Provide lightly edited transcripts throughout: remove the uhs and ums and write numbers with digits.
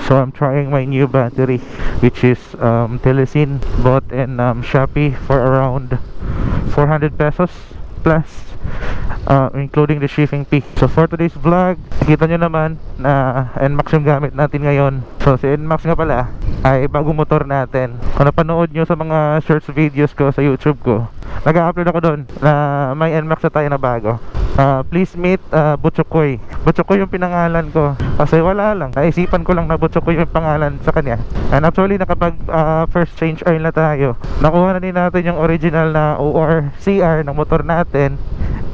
So I'm trying my new battery, which is Telesin, bought in Shopee for around 400 pesos plus, including the shipping fee. So for today's vlog, kita nyo naman na NMAX yung gamit natin ngayon. So si NMAX nga pala ay bagong motor natin. Kung napanood nyo sa mga shorts videos ko sa YouTube ko, nag-upload ako doon na may NMAX na tayo na bago. Please meet Butchokoy. Butchokoy yung pinangalan ko kasi wala lang, naisipan ko lang na Butchokoy yung pangalan sa kanya. And actually nakapag first change oil na tayo. Nakuha na din natin yung original na ORCR ng motor natin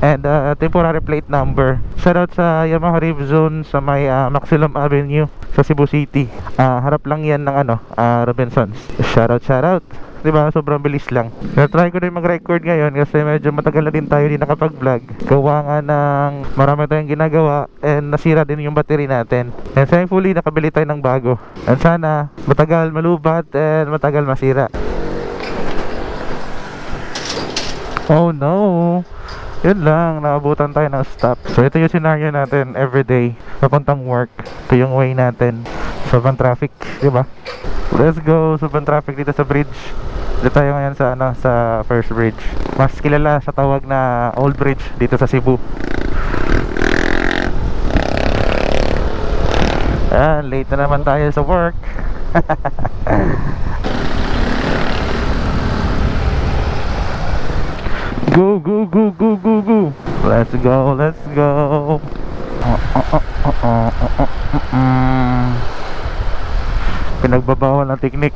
and temporary plate number. Shoutout sa Yamaha Rev Zone sa may Maximum Avenue sa Cebu City. Harap lang yan ng Robinsons. Shoutout. Diba? Sobrang bilis lang. Na-try ko din mag-record ngayon kasi medyo matagal na din tayo din nakapag-vlog. Gawa nga ng marami tayong ginagawa and nasira din yung battery natin. And thankfully, nakabili tayo ng bago. And sana matagal malubat and matagal masira. Oh no! Yun lang, naabutan tayo ng stop. So ito yung scenario natin everyday papuntang work. Ito yung way natin. Sobrang traffic, diba? Let's go! Sobrang traffic dito sa bridge. Dito tayo ngayon sa sa first bridge. Mas kilala sa tawag na Old Bridge dito sa Cebu. Late na naman tayo sa work. Go, go, go, go, go, go. Let's go, let's go. Pinagbabawal ng teknik.